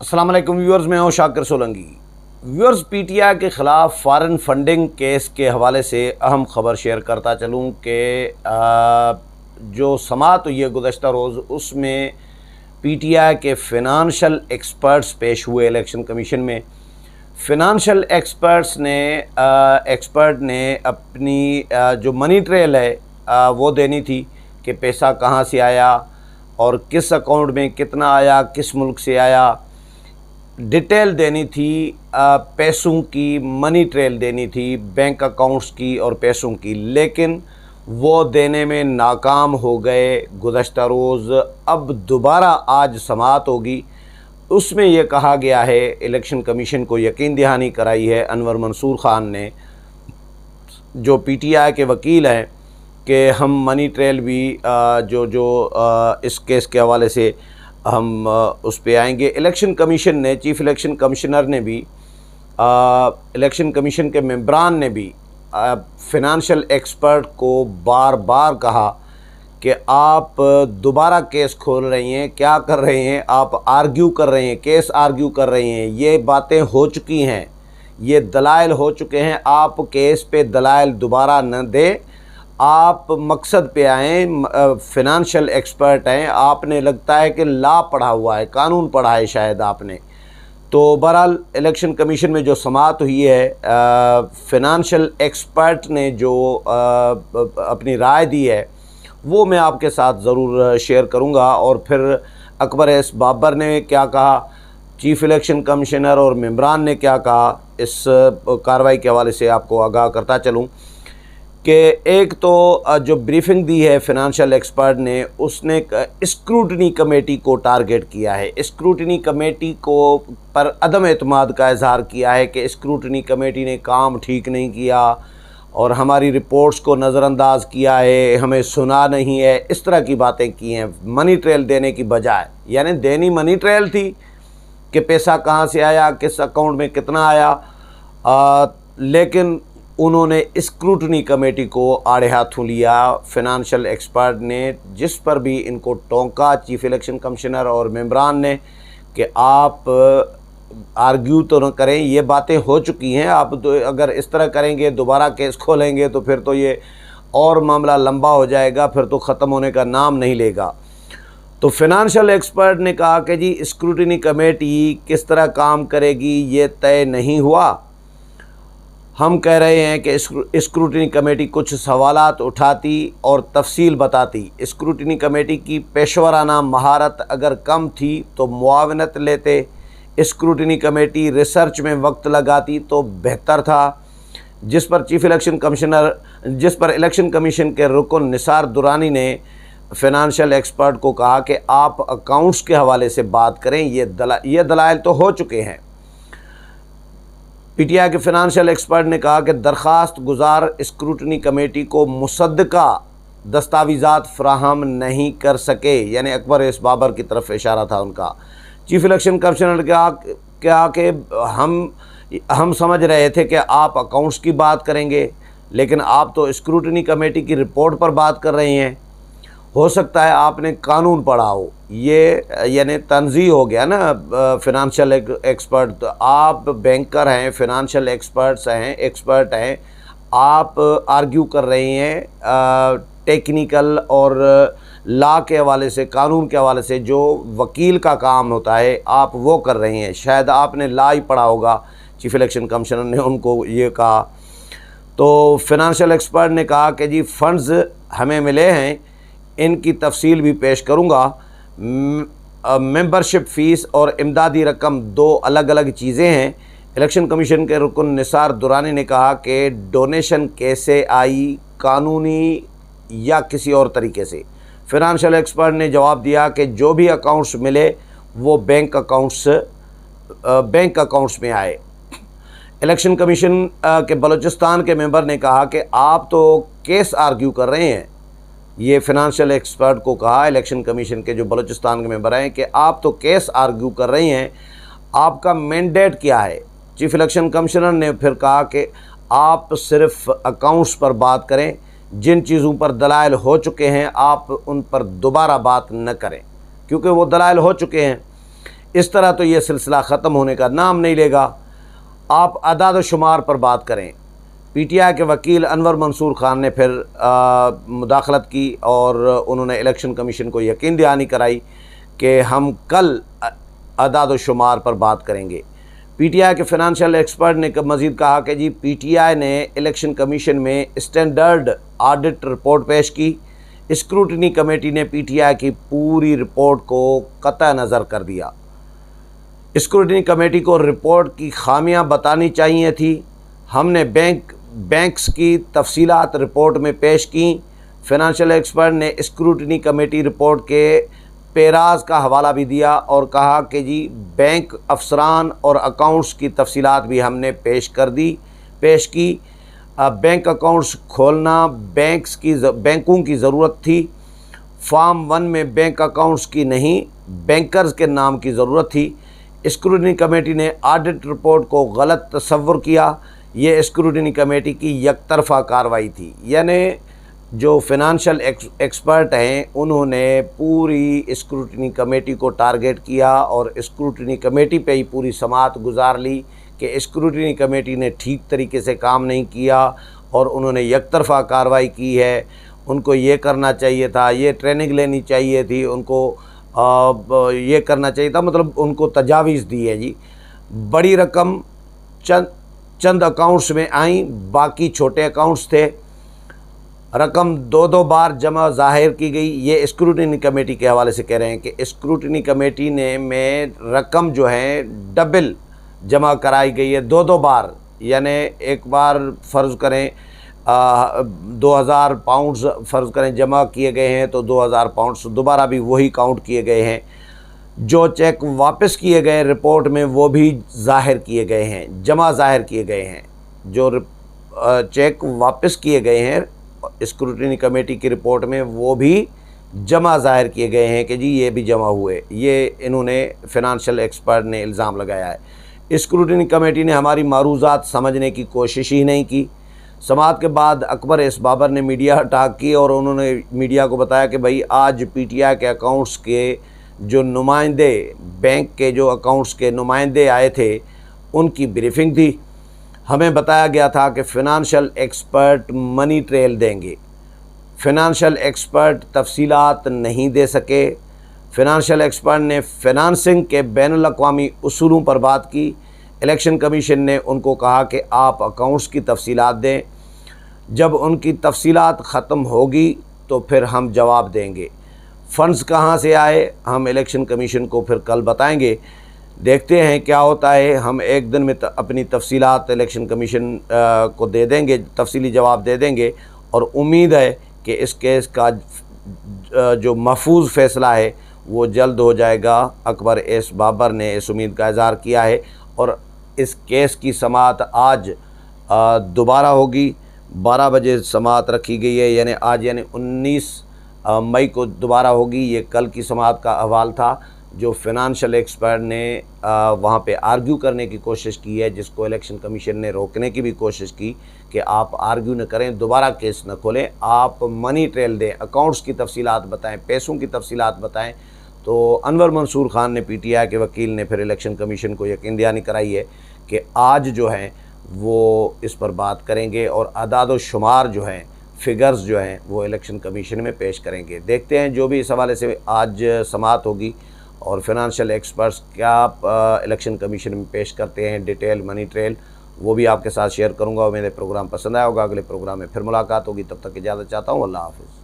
अस्सलाम वालेकुम व्यूअर्स, मैं हूं शाकिर सोलंकी। व्यूअर्स, पीटीआई के ख़िलाफ़ फ़ॉरेन फंडिंग केस के हवाले से अहम ख़बर शेयर करता चलूं कि जो समाअत हुई है गुज़श्ता रोज़, उसमें पीटीआई के फ़िनांशियल एक्सपर्ट्स पेश हुए इलेक्शन कमीशन में। फ़िनांशियल एक्सपर्ट ने अपनी जो मनी ट्रेल है वो देनी थी कि पैसा कहाँ से आया और किस अकाउंट में कितना आया, किस मुल्क से आया, डिटेल देनी थी। पैसों की मनी ट्रेल देनी थी, बैंक अकाउंट्स की और पैसों की, लेकिन वो देने में नाकाम हो गए गुज़श्ता रोज़। अब दोबारा आज समाअत होगी, उसमें ये कहा गया है, इलेक्शन कमीशन को यकीन दहानी कराई है अनवर मंसूर ख़ान ने, जो पीटीआई के वकील हैं, कि हम मनी ट्रेल भी इस केस के हवाले से हम उस पे आएंगे। इलेक्शन कमीशन ने, चीफ़ इलेक्शन कमिश्नर ने भी, इलेक्शन कमीशन के मेंबरान ने भी फ़िनांशियल एक्सपर्ट को बार बार कहा कि आप दोबारा केस खोल रही हैं, क्या कर रहे हैं आप, आर्ग्यू कर रहे हैं, केस आर्ग्यू कर रही हैं, ये बातें हो चुकी हैं, ये दलाइल हो चुके हैं, आप केस पे दलाइल दोबारा न दें, आप मकसद पे आएँ। फ़िनांशियल एक्सपर्ट हैं, आपने लगता है कि लॉ पढ़ा हुआ है, कानून पढ़ा है शायद आपने। तो बहरहाल इलेक्शन कमीशन में जो समाअत हुई है, फ़िनांशियल एक्सपर्ट ने जो अपनी राय दी है वो मैं आपके साथ ज़रूर शेयर करूंगा। और फिर अकबर एस बाबर ने क्या कहा, चीफ़ इलेक्शन कमिश्नर और मेंबरान ने क्या कहा, इस कार्रवाई के हवाले से आपको आगाह करता चलूं कि एक तो जो ब्रीफिंग दी है फ़िनांशियल एक्सपर्ट ने, उसने स्क्रूटनी कमेटी को टारगेट किया है। स्क्रूटनी कमेटी को पर अदम एतमाद का इजहार किया है कि स्क्रूटनी कमेटी ने काम ठीक नहीं किया और हमारी रिपोर्ट्स को नज़रअंदाज किया है, हमें सुना नहीं है, इस तरह की बातें की हैं मनी ट्रेल देने की बजाय। यानी देनी मनी ट्रेल थी कि पैसा कहाँ से आया, किस अकाउंट में कितना आया, लेकिन उन्होंने स्क्रूटनी कमेटी को आड़े हाथों लिया। फ़िनांशियल एक्सपर्ट ने, जिस पर भी इनको टोंका चीफ़ इलेक्शन कमिश्नर और मेंबरान ने कि आप आर्ग्यू तो न करें, ये बातें हो चुकी हैं, आप तो अगर इस तरह करेंगे, दोबारा केस खोलेंगे तो फिर तो ये और मामला लंबा हो जाएगा, फिर तो ख़त्म होने का नाम नहीं लेगा। तो फ़िनांशियल एक्सपर्ट ने कहा कि जी स्क्रूटनी कमेटी किस तरह काम करेगी ये तय नहीं हुआ। हम कह रहे हैं कि स्क्रूटनी कमेटी कुछ सवालात उठाती और तफसील बताती। स्क्रूटनी कमेटी की पेशवराना महारत अगर कम थी तो मुआवनत लेते, स्क्रूटनी कमेटी रिसर्च में वक्त लगाती तो बेहतर था। जिस पर इलेक्शन कमीशन के रुकन निसार दुरानी ने फ़िनांशियल एक्सपर्ट को कहा कि आप अकाउंट्स के हवाले से बात करें, ये दलाइल तो हो चुके हैं। पीटीआई के फ़िनांशियल एक्सपर्ट ने कहा कि दरख्वास्त गुजार स्क्रूटनी कमेटी को मुसद्दका दस्तावेज़ात फ्राहम नहीं कर सके, यानी अकबर एस बाबर की तरफ इशारा था उनका। चीफ़ इलेक्शन कमिश्नर ने कहा कि हम समझ रहे थे कि आप अकाउंट्स की बात करेंगे, लेकिन आप तो स्क्रूटनी कमेटी की रिपोर्ट पर बात कर रहे हैं। हो सकता है आपने कानून पढ़ा हो, ये यानी तंज़ीह हो गया ना फ़िनांशियल एक्सपर्ट। तो आप बैंकर हैं, फ़िनांशियल एक्सपर्ट हैं, आप आर्ग्यू कर रहे हैं टेक्निकल और लॉ के हवाले से, कानून के हवाले से, जो वकील का काम होता है, आप वो कर रहे हैं। शायद आपने लॉ ही पढ़ा होगा, चीफ़ इलेक्शन कमिश्नर ने उनको ये कहा। तो फ़िनांशियल एक्सपर्ट ने कहा कि जी फ़ंड्स हमें मिले हैं, इनकी तफसील भी पेश करूँगा। मेंबरशिप फ़ीस और इमदादी रकम दो अलग अलग चीज़ें हैं। इलेक्शन कमीशन के रुकन निसार दुरानी ने कहा कि डोनेशन कैसे आई, कानूनी या किसी और तरीके से। फ़िनांशियल एक्सपर्ट ने जवाब दिया कि जो भी अकाउंट्स मिले वो बैंक अकाउंट्स में आए। इलेक्शन कमीशन के बलूचिस्तान के मेंबर ने कहा कि आप तो केस आर्ग्यू कर रहे हैं। ये फ़िनांशियल एक्सपर्ट को कहा इलेक्शन कमीशन के जो बलूचिस्तान के मेंबर हैं कि आप तो केस आर्ग्यू कर रही हैं, आपका मैंडेट क्या है। चीफ़ इलेक्शन कमिश्नर ने फिर कहा कि आप सिर्फ अकाउंट्स पर बात करें, जिन चीज़ों पर दलाइल हो चुके हैं आप उन पर दोबारा बात न करें, क्योंकि वो दलाइल हो चुके हैं। इस तरह तो ये सिलसिला ख़त्म होने का नाम नहीं लेगा। आप अदाद व शुमार पर बात करें। पीटीआई के वकील अनवर मंसूर खान ने फिर मुदाखलत की और उन्होंने इलेक्शन कमीशन को यकीन दहानी कराई कि हम कल अदाद व शुमार पर बात करेंगे। पीटीआई के फाइनेंशियल एक्सपर्ट ने मज़ीद कहा कि जी पीटीआई ने इलेक्शन कमीशन में स्टैंडर्ड ऑडिट रिपोर्ट पेश की। स्क्रूटनी कमेटी ने पीटीआई की पूरी रिपोर्ट को कतई नज़र कर दिया। स्क्रूटनी कमेटी को रिपोर्ट की खामियां बतानी चाहिए थी। हमने बैंक्स की तफसीलात रिपोर्ट में पेश की। फाइनेंशियल एक्सपर्ट ने स्क्रूटनी कमेटी रिपोर्ट के पेराज का हवाला भी दिया और कहा कि जी बैंक अफसरान और अकाउंट्स की तफसीलात भी हमने पेश की। बैंक अकाउंट्स खोलना बैंकों की ज़रूरत थी। फॉर्म 1 में बैंक अकाउंट्स की नहीं, बैंकर्स के नाम की ज़रूरत थी। स्क्रूटनी कमेटी ने ऑडिट रिपोर्ट को गलत तस्वुर किया। ये स्क्रूटनी कमेटी की यकतरफ़ा कार्रवाई थी, यानी जो फाइनेंशियल एक्सपर्ट हैं उन्होंने पूरी स्क्रूटनी कमेटी को टारगेट किया और स्क्रूटनी कमेटी पे ही पूरी समाअत गुजार ली कि स्क्रूटनी कमेटी ने ठीक तरीके से काम नहीं किया और उन्होंने यकतरफ़ा कार्रवाई की है। उनको ये करना चाहिए था, ये ट्रेनिंग लेनी चाहिए थी, उनको ये करना चाहिए था, मतलब उनको तजावीज़ दी है जी। बड़ी रकम चंद अकाउंट्स में आई, बाकी छोटे अकाउंट्स थे। रकम दो बार जमा ज़ाहिर की गई। ये स्क्रूटनी कमेटी के हवाले से कह रहे हैं कि स्क्रूटनी कमेटी ने में रकम जो है डबल जमा कराई गई है, दो बार, यानी एक बार फ़र्ज़ करें 2000 पाउंड्स फ़र्ज़ करें जमा किए गए हैं तो 2000 पाउंड्स दोबारा भी वही काउंट किए गए हैं। जो चेक वापस किए गए रिपोर्ट में वो भी ज़ाहिर किए गए हैं, जमा ज़ाहिर किए गए हैं। जो चेक वापस किए गए हैं स्क्रूटनी कमेटी की रिपोर्ट में वो भी जमा ज़ाहिर किए गए हैं कि जी ये भी जमा हुए। ये इन्होंने फाइनेंशियल एक्सपर्ट ने इल्ज़ाम लगाया है। स्क्रूटनी कमेटी ने हमारी मारूज़ात समझने की कोशिश ही नहीं की। समाअत के बाद अकबर एस बाबर ने मीडिया टाक की और उन्होंने मीडिया को बताया कि भाई आज पीटीआई के अकाउंट्स के जो नुमाइंदे, बैंक के जो अकाउंट्स के नुमाइंदे आए थे उनकी ब्रीफिंग थी। हमें बताया गया था कि फ़ाइनेंशियल एक्सपर्ट मनी ट्रेल देंगे। फ़ाइनेंशियल एक्सपर्ट तफसीलात नहीं दे सके। फ़ाइनेंशियल एक्सपर्ट ने फ़ाइनेंसिंग के बैनुल अक़वामी उसूलों पर बात की। इलेक्शन कमीशन ने उनको कहा कि आप अकाउंट्स की तफसीलात दें। जब उनकी तफसीलात ख़त्म होगी तो फिर हम जवाब देंगे। फ़ंड्स कहाँ से आए हम इलेक्शन कमीशन को फिर कल बताएंगे। देखते हैं क्या होता है। हम एक दिन में अपनी तफसीलात इलेक्शन कमीशन को दे देंगे, तफसीली जवाब दे देंगे और उम्मीद है कि इस केस का जो महफूज फ़ैसला है वो जल्द हो जाएगा। अकबर एस बाबर ने इस उम्मीद का इज़हार किया है और इस केस की समाअत आज दोबारा होगी। 12 बजे समाअत रखी गई है, यानी आज यानी 19 मई को दोबारा होगी। ये कल की समाअत का अहवाल था जो फाइनेंशियल एक्सपर्ट ने वहाँ पे आर्ग्यू करने की कोशिश की है, जिसको इलेक्शन कमीशन ने रोकने की भी कोशिश की कि आप आर्ग्यू न करें, दोबारा केस न खोलें, आप मनी ट्रेल दें, अकाउंट्स की तफसीलात बताएं, पैसों की तफसीलात बताएं। तो अनवर मंसूर खान ने पीटीआई के वकील ने फिर इलेक्शन कमीशन को यकीन दहानी कराई है कि आज जो है वो इस पर बात करेंगे और अदाद व शुमार जो हैं, फिगर्स जो हैं वो इलेक्शन कमीशन में पेश करेंगे। देखते हैं जो भी इस हवाले से आज समाअत होगी और फाइनेंशियल एक्सपर्ट्स क्या इलेक्शन कमीशन में पेश करते हैं डिटेल मनी ट्रेल, वो भी आपके साथ शेयर करूंगा। मेरे प्रोग्राम पसंद आया होगा, अगले प्रोग्राम में फिर मुलाकात होगी। तब तक इजाज़त चाहता हूँ। अल्लाह हाफ़िज़।